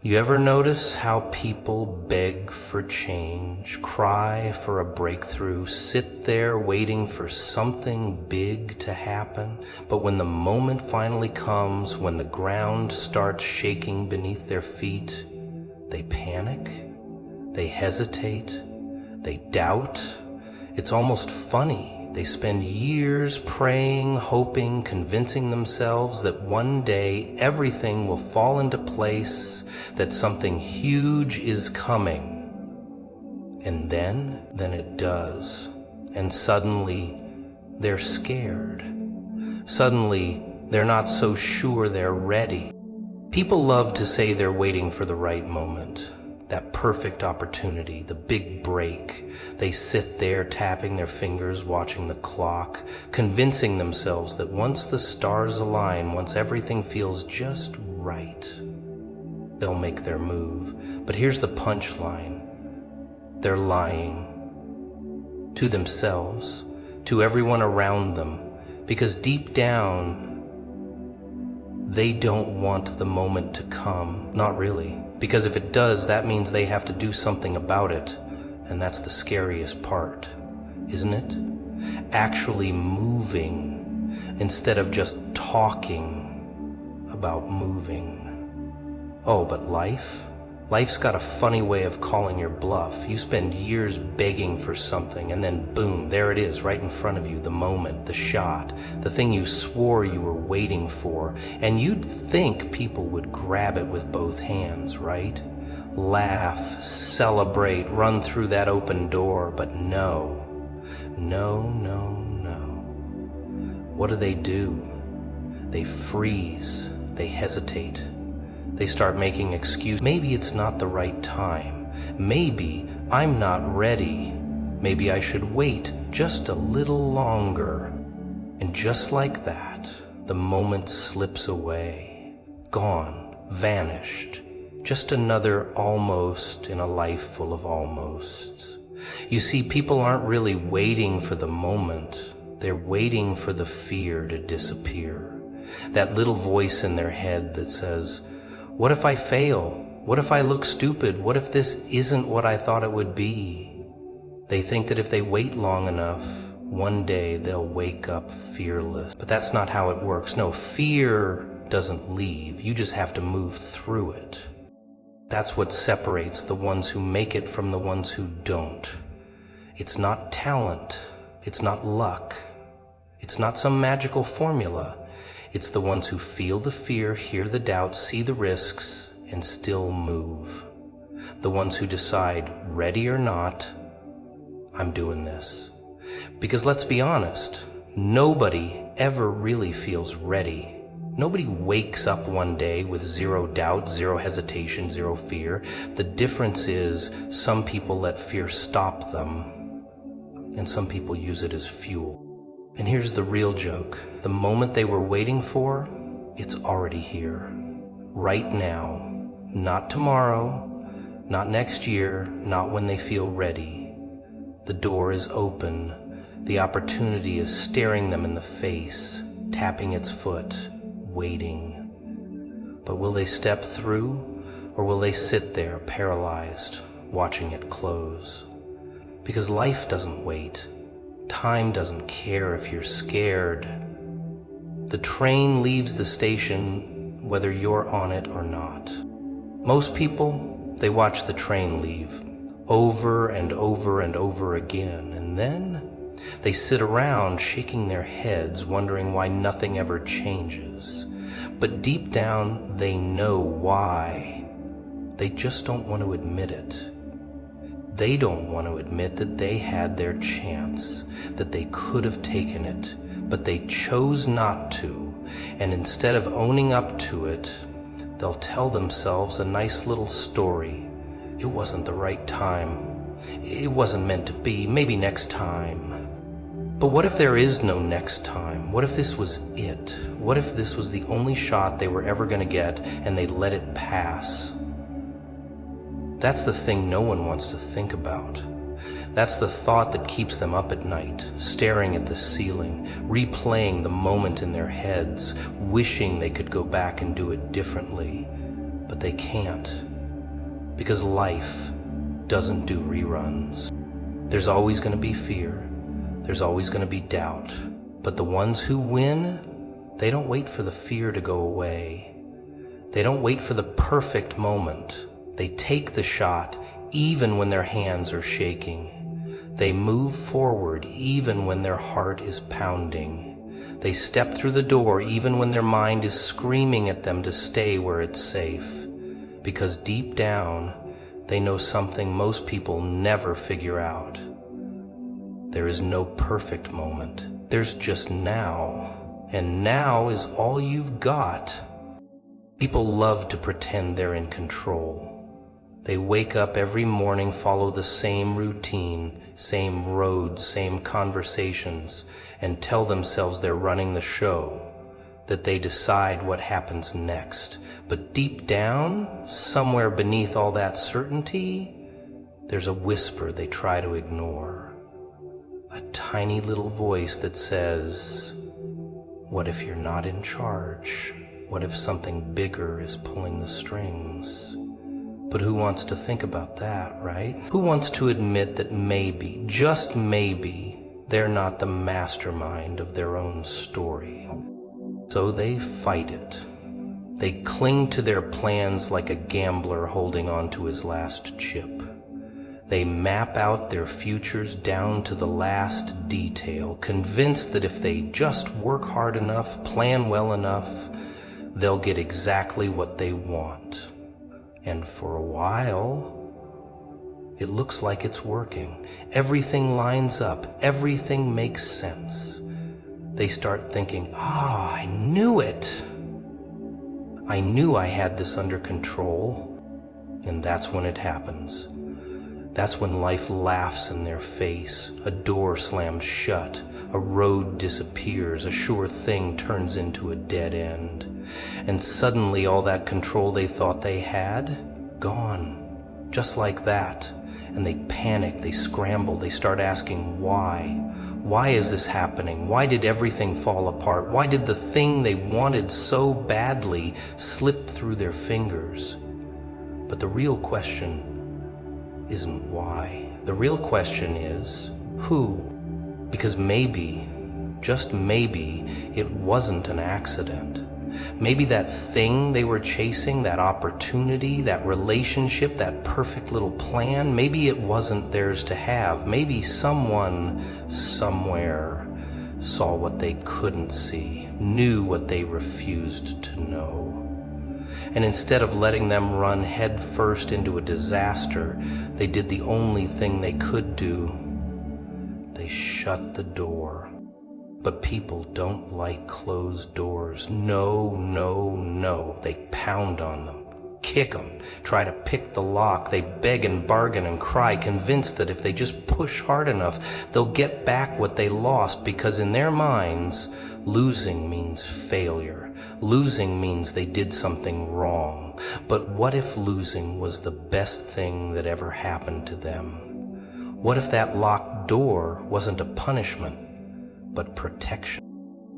You ever notice how people beg for change, cry for a breakthrough, sit there waiting for something big to happen, but when the moment finally comes, when the ground starts shaking beneath their feet, they panic, they hesitate, they doubt. It's almost funny. They spend years praying, hoping, convincing themselves that one day everything will fall into place, that something huge is coming. And then it does. And suddenly, they're scared. Suddenly, they're not so sure they're ready. People love to say they're waiting for the right moment, that perfect opportunity, the big break. They sit there tapping their fingers, watching the clock, convincing themselves that once the stars align, once everything feels just right, they'll make their move. But here's the punchline. They're lying to themselves, to everyone around them, because deep down, they don't want the moment to come. Not really. Because if it does, that means they have to do something about it. And that's the scariest part, isn't it? Actually moving instead of just talking about moving. Oh, but life's got a funny way of calling your bluff. You spend years begging for something, and then boom, there it is, right in front of you, the moment, the shot, the thing you swore you were waiting for. And you'd think people would grab it with both hands, right? Laugh, celebrate, run through that open door, but no. What do? They freeze, they hesitate. They start making excuses. Maybe it's not the right time. Maybe I'm not ready. Maybe I should wait just a little longer. And just like that, the moment slips away. Gone, vanished. Just another almost in a life full of almosts. You see, people aren't really waiting for the moment. They're waiting for the fear to disappear. That little voice in their head that says, what if I fail? What if I look stupid? What if this isn't what I thought it would be? They think that if they wait long enough, one day they'll wake up fearless. But that's not how it works. No, fear doesn't leave. You just have to move through it. That's what separates the ones who make it from the ones who don't. It's not talent. It's not luck. It's not some magical formula. It's the ones who feel the fear, hear the doubt, see the risks, and still move. The ones who decide, ready or not, I'm doing this. Because let's be honest, nobody ever really feels ready. Nobody wakes up one day with zero doubt, zero hesitation, zero fear. The difference is some people let fear stop them, and some people use it as fuel. And here's the real joke. The moment they were waiting for, it's already here. Right now. Not tomorrow, not next year, not when they feel ready. The door is open. The opportunity is staring them in the face, tapping its foot, waiting. But will they step through, or will they sit there paralyzed, watching it close? Because life doesn't wait. Time doesn't care if you're scared. The train leaves the station whether you're on it or not. Most people, they watch the train leave over and over and over again, and then they sit around shaking their heads, wondering why nothing ever changes. But deep down, they know why. They just don't want to admit it. They don't want to admit that they had their chance, that they could have taken it, but they chose not to, and instead of owning up to it, they'll tell themselves a nice little story. It wasn't the right time. It wasn't meant to be. Maybe next time. But what if there is no next time? What if this was it? What if this was the only shot they were ever going to get, and they let it pass? That's the thing no one wants to think about. That's the thought that keeps them up at night, staring at the ceiling, replaying the moment in their heads, wishing they could go back and do it differently. But they can't. because life doesn't do reruns. There's always going to be fear. There's always going to be doubt. But the ones who win, they don't wait for the fear to go away. They don't wait for the perfect moment. They take the shot even when their hands are shaking. They move forward even when their heart is pounding. They step through the door even when their mind is screaming at them to stay where it's safe. Because deep down, they know something most people never figure out. There is no perfect moment. There's just now. And now is all you've got. People love to pretend they're in control. They wake up every morning, follow the same routine, same roads, same conversations, and tell themselves they're running the show, that they decide what happens next. But deep down, somewhere beneath all that certainty, there's a whisper they try to ignore. A tiny little voice that says, what if you're not in charge? What if something bigger is pulling the strings? But who wants to think about that, right? Who wants to admit that maybe, just maybe, they're not the mastermind of their own story? So they fight it. They cling to their plans like a gambler holding on to his last chip. They map out their futures down to the last detail, convinced that if they just work hard enough, plan well enough, they'll get exactly what they want. And for a while, it looks like it's working. Everything lines up. Everything makes sense. They start thinking, I knew it. I knew I had this under control. And that's when it happens. That's when life laughs in their face. A door slams shut. A road disappears. A sure thing turns into a dead end. And suddenly all that control they thought they had, gone. Just like that. And they panic, they scramble, they start asking why. Why is this happening? Why did everything fall apart? Why did the thing they wanted so badly slip through their fingers? But the real question isn't why. The real question is who? Because maybe, just maybe, it wasn't an accident. Maybe that thing they were chasing, that opportunity, that relationship, that perfect little plan, maybe it wasn't theirs to have. Maybe someone, somewhere, saw what they couldn't see, knew what they refused to know. And instead of letting them run head first into a disaster, they did the only thing they could do. They shut the door. But people don't like closed doors. No, no, no. They pound on them, kick them, try to pick the lock. They beg and bargain and cry, convinced that if they just push hard enough, they'll get back what they lost, because in their minds, losing means failure. Losing means they did something wrong. But what if losing was the best thing that ever happened to them? What if that locked door wasn't a punishment, but protection?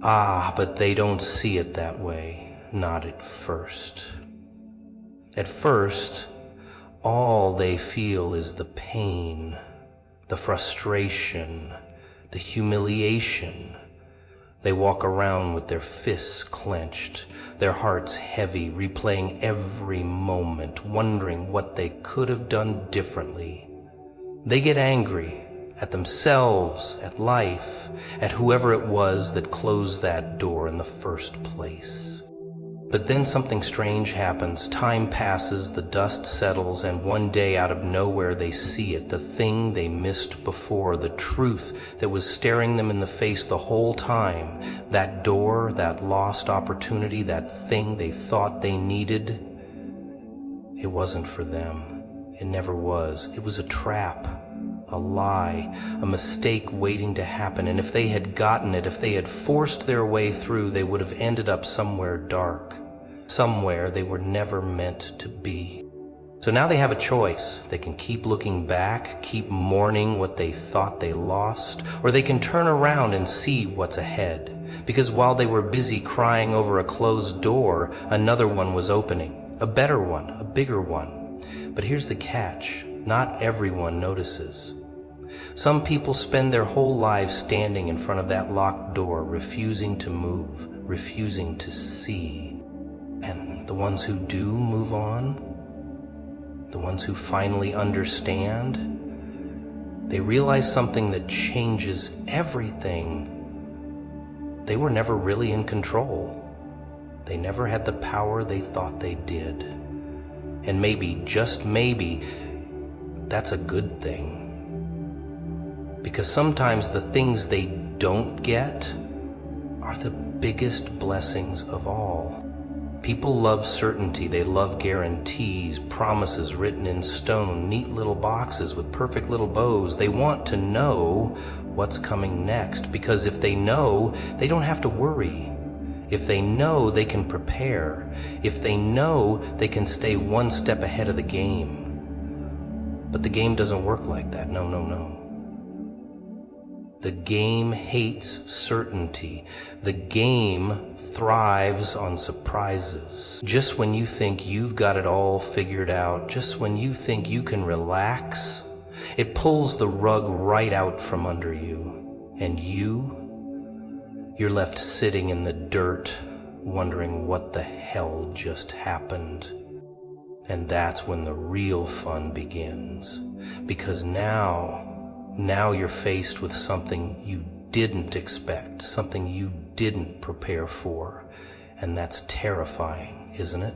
But they don't see it that way, not at first. At first, all they feel is the pain, the frustration, the humiliation. They walk around with their fists clenched, their hearts heavy, replaying every moment, wondering what they could have done differently. They get angry at themselves, at life, at whoever it was that closed that door in the first place. But then something strange happens. Time passes, the dust settles, and one day out of nowhere they see it, the thing they missed before, the truth that was staring them in the face the whole time. That door, that lost opportunity, that thing they thought they needed, it wasn't for them. It never was. It was a trap. A lie, a mistake waiting to happen, and if they had gotten it, if they had forced their way through, they would have ended up somewhere dark, somewhere they were never meant to be. So now they have a choice. They can keep looking back, keep mourning what they thought they lost, or they can turn around and see what's ahead. Because while they were busy crying over a closed door, another one was opening, a better one, a bigger one. But here's the catch. Not everyone notices. Some people spend their whole lives standing in front of that locked door, refusing to move, refusing to see. And the ones who do move on, the ones who finally understand, they realize something that changes everything. They were never really in control. They never had the power they thought they did. And maybe, just maybe, that's a good thing. Because sometimes the things they don't get are the biggest blessings of all. People love certainty, they love guarantees, promises written in stone, neat little boxes with perfect little bows. They want to know what's coming next, because if they know, they don't have to worry. If they know, they can prepare. If they know, they can stay one step ahead of the game. But the game doesn't work like that. No, no, no. The game hates certainty. The game thrives on surprises. Just when you think you've got it all figured out, just when you think you can relax, it pulls the rug right out from under you. And you're left sitting in the dirt, wondering what the hell just happened. And that's when the real fun begins. Because now you're faced with something you didn't expect, something you didn't prepare for. And that's terrifying, isn't it?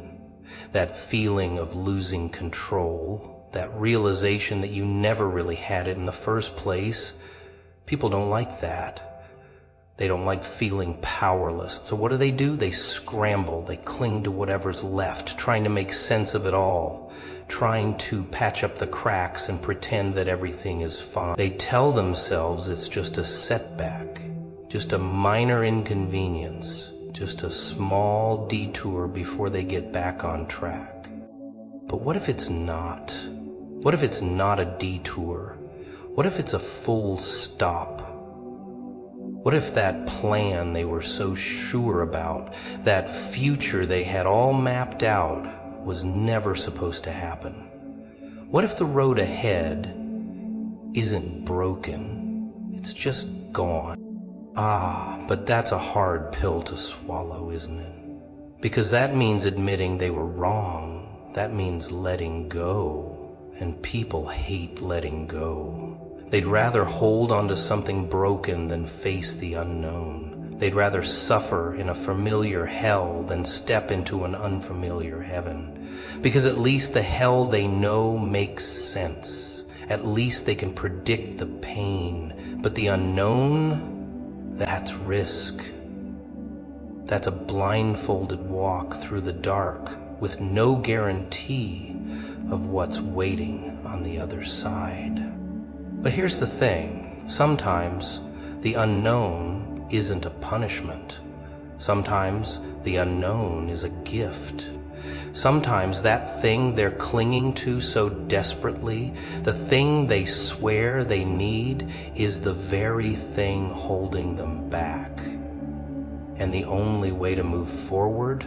That feeling of losing control, that realization that you never really had it in the first place. People don't like that. They don't like feeling powerless. So what do? They scramble. They cling to whatever's left, trying to make sense of it all, trying to patch up the cracks and pretend that everything is fine. They tell themselves it's just a setback, just a minor inconvenience, just a small detour before they get back on track. But what if it's not? What if it's not a detour? What if it's a full stop? What if that plan they were so sure about, that future they had all mapped out, was never supposed to happen? What if the road ahead isn't broken? It's just gone. But that's a hard pill to swallow, isn't it? Because that means admitting they were wrong. That means letting go. And people hate letting go. They'd rather hold onto something broken than face the unknown. They'd rather suffer in a familiar hell than step into an unfamiliar heaven. Because at least the hell they know makes sense. At least they can predict the pain. But the unknown, that's risk. That's a blindfolded walk through the dark with no guarantee of what's waiting on the other side. But here's the thing, sometimes the unknown isn't a punishment. Sometimes the unknown is a gift. Sometimes that thing they're clinging to so desperately, the thing they swear they need, is the very thing holding them back. And the only way to move forward,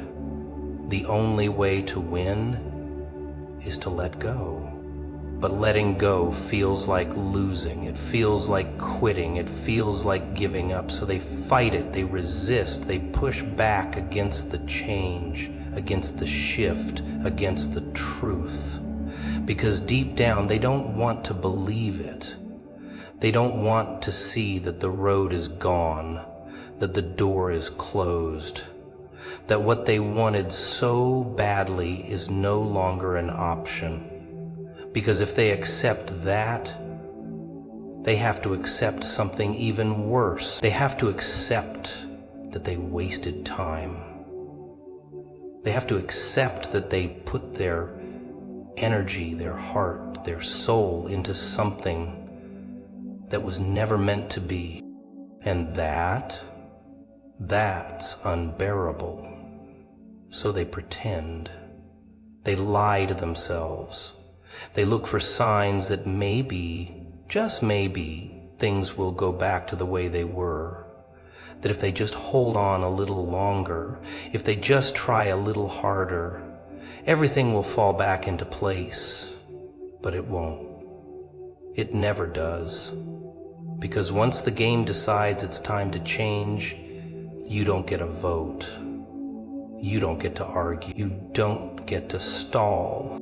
the only way to win, is to let go. But letting go feels like losing. It feels like quitting. It feels like giving up. So they fight it. They resist. They push back against the change, against the shift, against the truth. Because deep down, they don't want to believe it. They don't want to see that the road is gone, that the door is closed, that what they wanted so badly is no longer an option. Because if they accept that, they have to accept something even worse. They have to accept that they wasted time. They have to accept that they put their energy, their heart, their soul into something that was never meant to be. And that's unbearable. So they pretend. They lie to themselves. They look for signs that maybe, just maybe, things will go back to the way they were. That if they just hold on a little longer, if they just try a little harder, everything will fall back into place. But it won't. It never does. Because once the game decides it's time to change, you don't get a vote. You don't get to argue. You don't get to stall.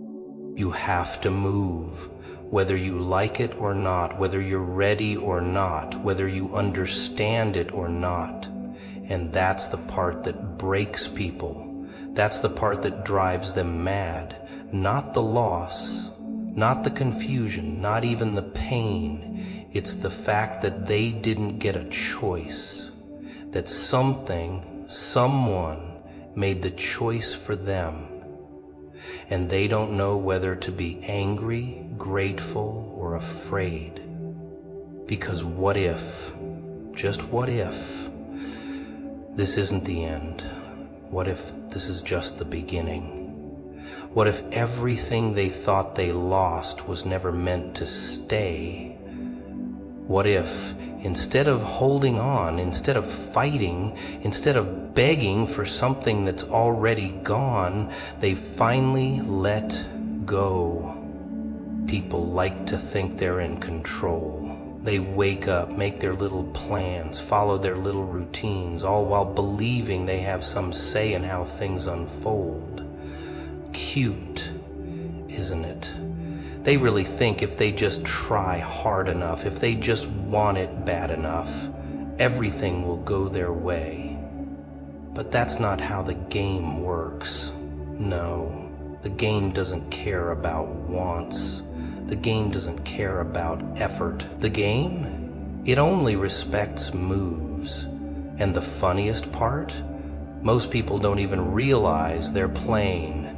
You have to move, whether you like it or not, whether you're ready or not, whether you understand it or not. And that's the part that breaks people. That's the part that drives them mad. Not the loss, not the confusion, not even the pain. It's the fact that they didn't get a choice. That something, someone made the choice for them. And they don't know whether to be angry, grateful, or afraid. Because what if, just what if, this isn't the end? What if this is just the beginning? What if everything they thought they lost was never meant to stay? What if, instead of holding on, instead of fighting, instead of begging for something that's already gone, they finally let go? People like to think they're in control. They wake up, make their little plans, follow their little routines, all while believing they have some say in how things unfold. Cute, isn't it? They really think if they just try hard enough, if they just want it bad enough, everything will go their way. But that's not how the game works. No, the game doesn't care about wants. The game doesn't care about effort. The game, it only respects moves. And the funniest part? Most people don't even realize they're playing.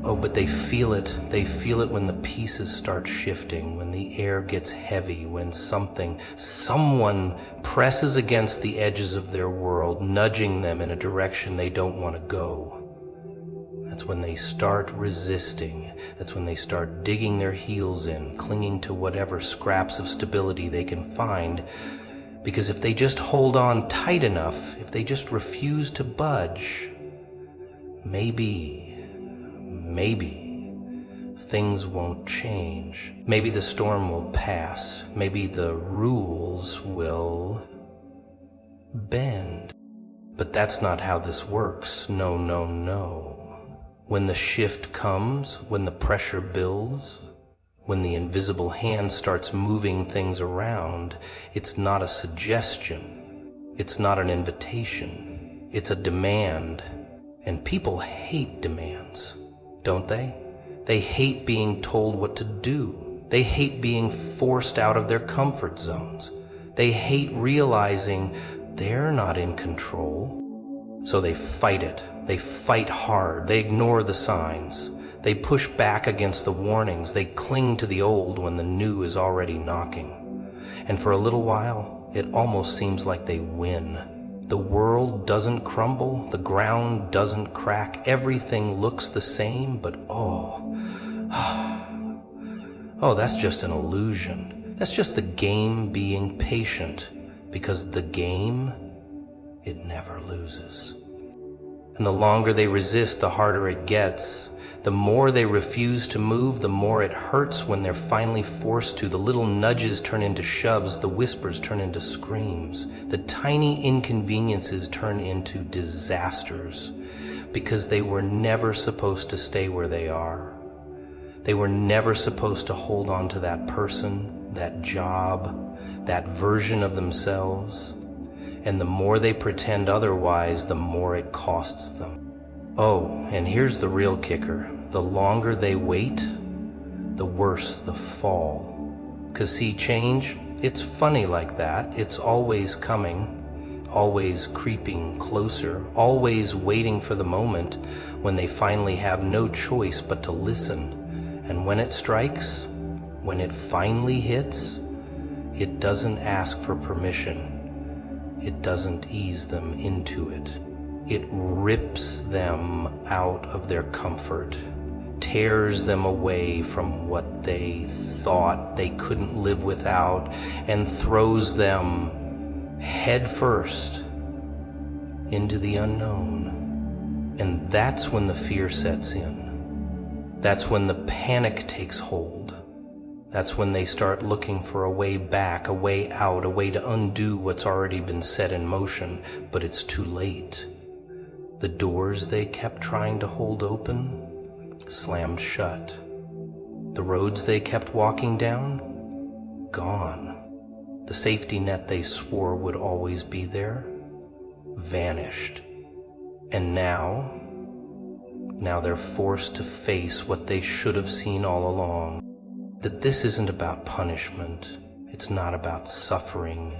Oh, but they feel it. They feel it when the pieces start shifting, when the air gets heavy, when someone presses against the edges of their world, nudging them in a direction they don't want to go. That's when they start resisting. That's when they start digging their heels in, clinging to whatever scraps of stability they can find. Because if they just hold on tight enough, if they just refuse to budge, maybe things won't change. Maybe the storm will pass. Maybe the rules will bend. But that's not how this works. No, no, no. When the shift comes, when the pressure builds, when the invisible hand starts moving things around, it's not a suggestion. It's not an invitation. It's a demand. And people hate demands, don't they? They hate being told what to do. They hate being forced out of their comfort zones. They hate realizing they're not in control. So they fight it. They fight hard. They ignore the signs. They push back against the warnings. They cling to the old when the new is already knocking. And for a little while, it almost seems like they win. The world doesn't crumble. The ground doesn't crack. Everything looks the same, but that's just an illusion. That's just the game being patient, because the game, it never loses. And the longer they resist, the harder it gets. The more they refuse to move, the more it hurts when they're finally forced to. The little nudges turn into shoves, the whispers turn into screams. The tiny inconveniences turn into disasters, because they were never supposed to stay where they are. They were never supposed to hold on to that person, that job, that version of themselves. And the more they pretend otherwise, the more it costs them. Oh, and here's the real kicker. The longer they wait, the worse the fall. 'Cause see, change, it's funny like that. It's always coming, always creeping closer, always waiting for the moment when they finally have no choice but to listen. And when it strikes, when it finally hits, it doesn't ask for permission. It doesn't ease them into it. It rips them out of their comfort, tears them away from what they thought they couldn't live without, and throws them head first into the unknown. And that's when the fear sets in. That's when the panic takes hold. That's when they start looking for a way back, a way out, a way to undo what's already been set in motion, but it's too late. The doors they kept trying to hold open slammed shut. The roads they kept walking down, gone. The safety net they swore would always be there, vanished. And now they're forced to face what they should have seen all along. That this isn't about punishment. It's not about suffering.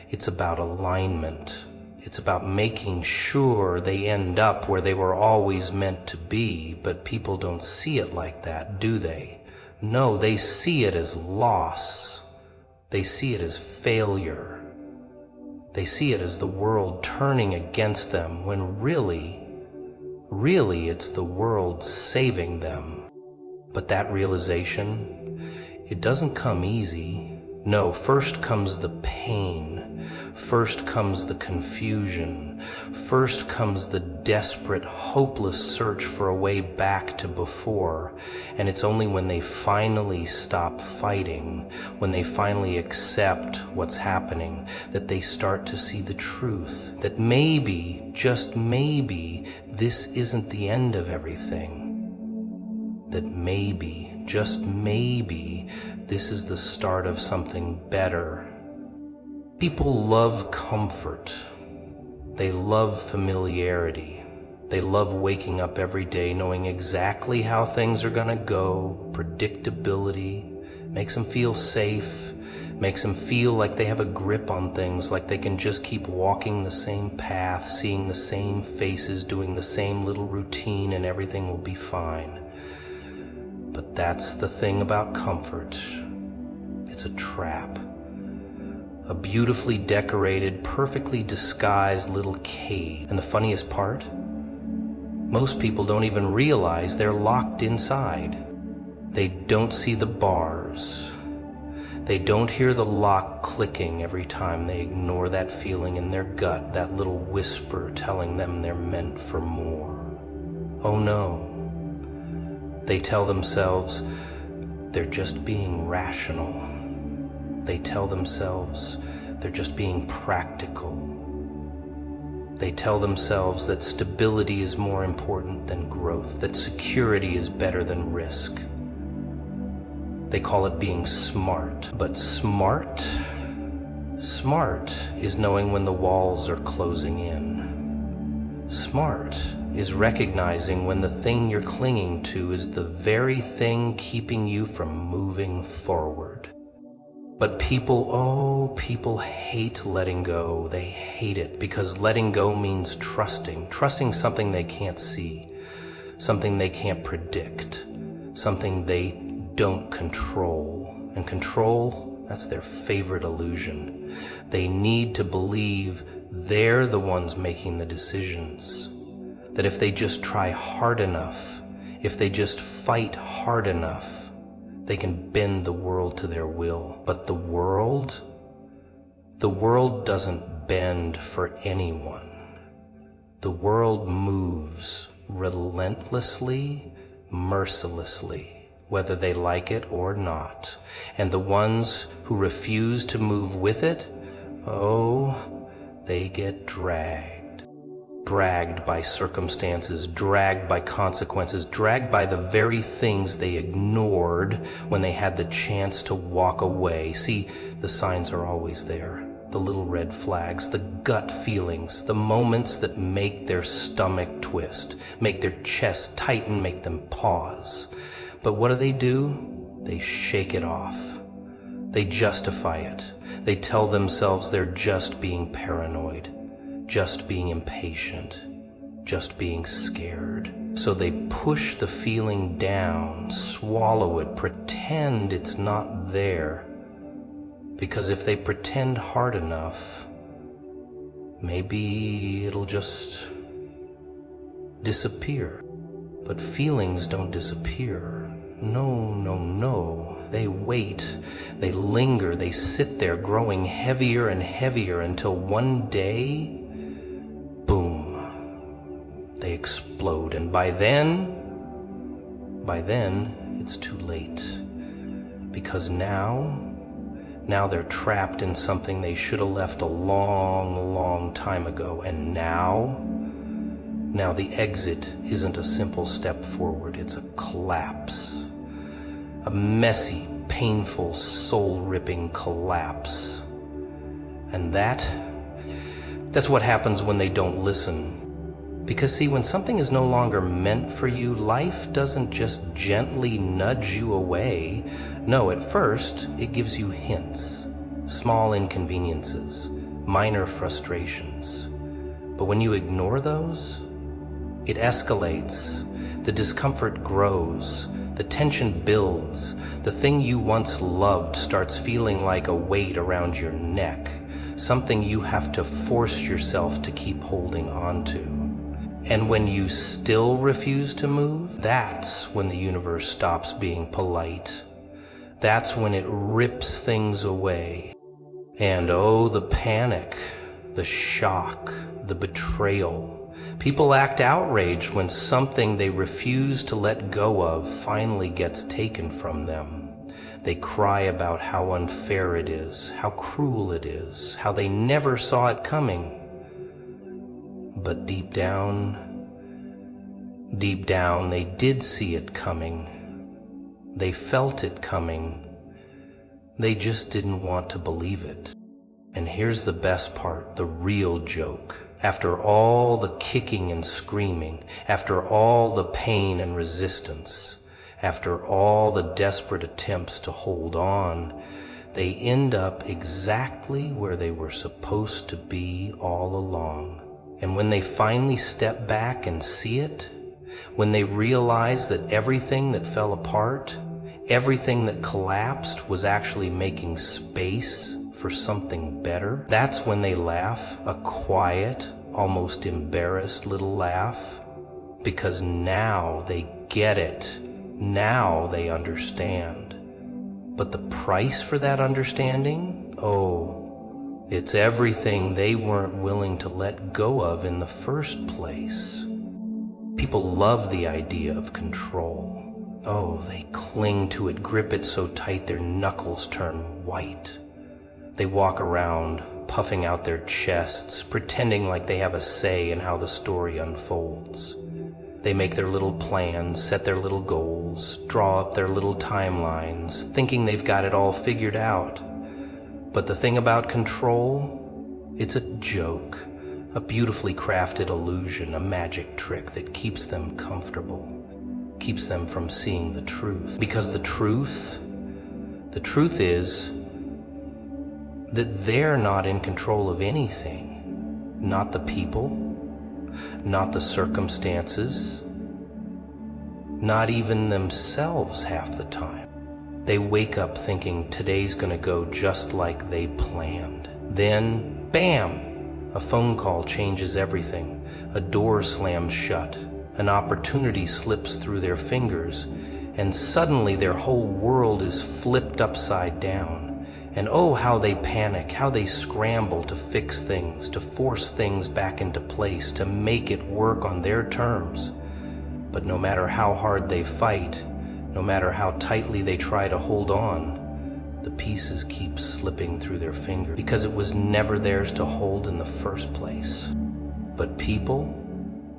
It's about alignment. It's about making sure they end up where they were always meant to be, but people don't see it like that, do they? No, they see it as loss. They see it as failure. They see it as the world turning against them, when really it's the world saving them. But that realization, it doesn't come easy. No, first comes the pain. First comes the confusion. First comes the desperate, hopeless search for a way back to before. And it's only when they finally stop fighting, when they finally accept what's happening, that they start to see the truth. That maybe, just maybe, this isn't the end of everything. That maybe, just maybe, this is the start of something better. People love comfort. They love familiarity. They love waking up every day knowing exactly how things are gonna go. Predictability makes them feel safe, makes them feel like they have a grip on things, like they can just keep walking the same path, seeing the same faces, doing the same little routine, and everything will be fine. But that's the thing about comfort. It's a trap. A beautifully decorated, perfectly disguised little cave. And the funniest part? Most people don't even realize they're locked inside. They don't see the bars. They don't hear the lock clicking every time they ignore that feeling in their gut, that little whisper telling them they're meant for more. Oh no. They tell themselves they're just being rational. They tell themselves they're just being practical. They tell themselves that stability is more important than growth, that security is better than risk. They call it being smart. But smart is knowing when the walls are closing in. Smart is recognizing when the thing you're clinging to is the very thing keeping you from moving forward. But people hate letting go. They hate it because letting go means trusting something they can't see, something they can't predict, something they don't control. And control, that's their favorite illusion. They need to believe they're the ones making the decisions. That if they just try hard enough, if they just fight hard enough, they can bend the world to their will. But the world doesn't bend for anyone. The world moves relentlessly, mercilessly, whether they like it or not. And the ones who refuse to move with it, they get dragged by circumstances, dragged by consequences, dragged by the very things they ignored when they had the chance to walk away. See, the signs are always there. The little red flags, the gut feelings, the moments that make their stomach twist, make their chest tighten, make them pause. But what do? They shake it off. They justify it. They tell themselves they're just being paranoid, just being impatient, just being scared. So they push the feeling down, swallow it, pretend it's not there. Because if they pretend hard enough, maybe it'll just disappear. But feelings don't disappear. No. They wait, they linger, they sit there growing heavier and heavier until one day, boom, they explode. And by then by then, it's too late. Because now they're trapped in something they should have left a long, long time ago. And now the exit isn't a simple step forward, it's a collapse. A messy, painful, soul-ripping collapse. And that's what happens when they don't listen. Because see, when something is no longer meant for you, life doesn't just gently nudge you away. No, at first, it gives you hints, small inconveniences, minor frustrations. But when you ignore those, it escalates. The discomfort grows. The tension builds. The thing you once loved starts feeling like a weight around your neck, something you have to force yourself to keep holding on to. And when you still refuse to move, that's when the universe stops being polite. That's when it rips things away. And oh, the panic, the shock, the betrayal. People act outraged when something they refuse to let go of finally gets taken from them. They cry about how unfair it is, how cruel it is, how they never saw it coming. But deep down, they did see it coming. They felt it coming. They just didn't want to believe it. And here's the best part, the real joke. After all the kicking and screaming, after all the pain and resistance, after all the desperate attempts to hold on, they end up exactly where they were supposed to be all along. And when they finally step back and see it, when they realize that everything that fell apart, everything that collapsed was actually making space for something better, that's when they laugh, a quiet, almost embarrassed little laugh, because now they get it. Now they understand. But the price for that understanding? Oh, it's everything they weren't willing to let go of in the first place. People love the idea of control. Oh, they cling to it, grip it so tight their knuckles turn white. They walk around, puffing out their chests, pretending like they have a say in how the story unfolds. They make their little plans, set their little goals, draw up their little timelines, thinking they've got it all figured out. But the thing about control, it's a joke, a beautifully crafted illusion, a magic trick that keeps them comfortable, keeps them from seeing the truth. Because the truth is that they're not in control of anything. Not the people, not the circumstances, not even themselves half the time. They wake up thinking today's gonna go just like they planned. Then, bam! A phone call changes everything. A door slams shut. An opportunity slips through their fingers, and suddenly their whole world is flipped upside down. And oh, how they panic, how they scramble to fix things, to force things back into place, to make it work on their terms. But no matter how hard they fight, no matter how tightly they try to hold on, the pieces keep slipping through their fingers because it was never theirs to hold in the first place. But people,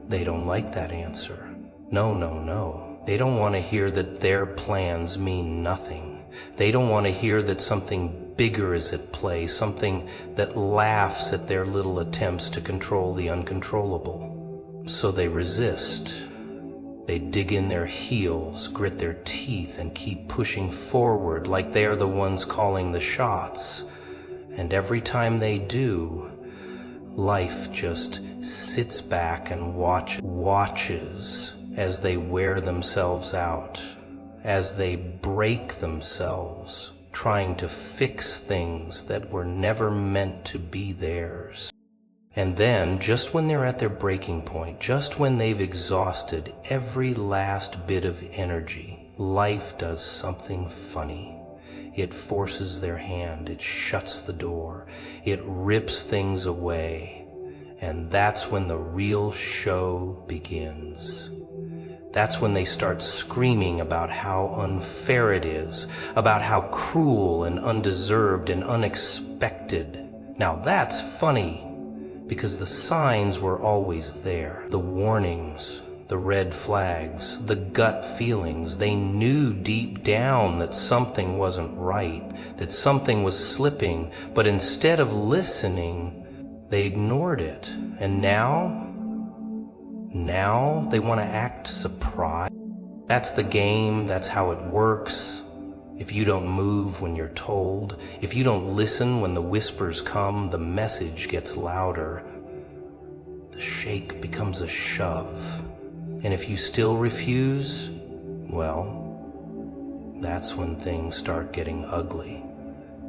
they don't like that answer. No. They don't want to hear that their plans mean nothing. They don't want to hear that something bigger is at play, something that laughs at their little attempts to control the uncontrollable. So they resist. They dig in their heels, grit their teeth, and keep pushing forward like they are the ones calling the shots. And every time they do, life just sits back and watches as they wear themselves out, as they break themselves, trying to fix things that were never meant to be theirs. And then, just when they're at their breaking point, just when they've exhausted every last bit of energy, life does something funny. It forces their hand, it shuts the door, it rips things away, and that's when the real show begins. That's when they start screaming about how unfair it is, about how cruel and undeserved and unexpected. Now that's funny, because the signs were always there. The warnings, the red flags, the gut feelings. They knew deep down that something wasn't right, that something was slipping, but instead of listening, they ignored it. And now they want to act surprised. That's the game, that's how it works. If you don't move when you're told, if you don't listen when the whispers come, the message gets louder. The shake becomes a shove. And if you still refuse, well, that's when things start getting ugly.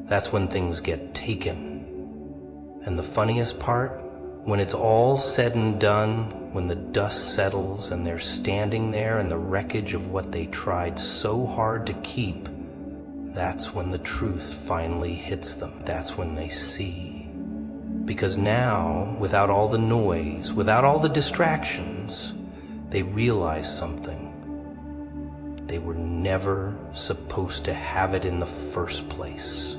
That's when things get taken. And the funniest part, when it's all said and done, when the dust settles and they're standing there in the wreckage of what they tried so hard to keep, that's when the truth finally hits them. That's when they see. Because now, without all the noise, without all the distractions, they realize something. They were never supposed to have it in the first place.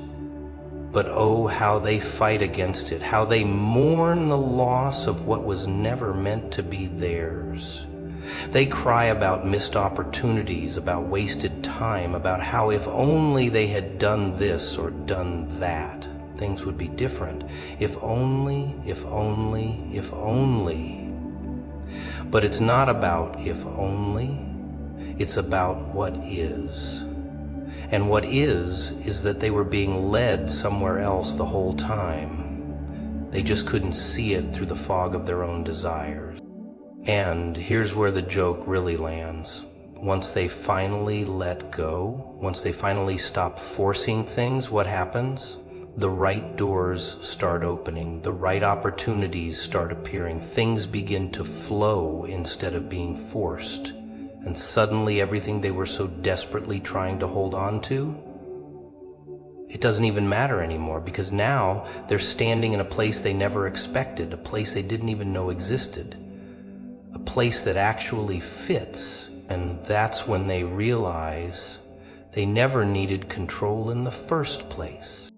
But oh, how they fight against it, how they mourn the loss of what was never meant to be theirs. They cry about missed opportunities, about wasted time, about how if only they had done this or done that, things would be different. If only, if only, if only. But it's not about if only, it's about what is. And what is that they were being led somewhere else the whole time. They just couldn't see it through the fog of their own desires. And here's where the joke really lands. Once they finally let go, once they finally stop forcing things, what happens? The right doors start opening, the right opportunities start appearing, things begin to flow instead of being forced. And suddenly everything they were so desperately trying to hold on to, it doesn't even matter anymore, because now they're standing in a place they never expected, a place they didn't even know existed, a place that actually fits. And that's when they realize they never needed control in the first place.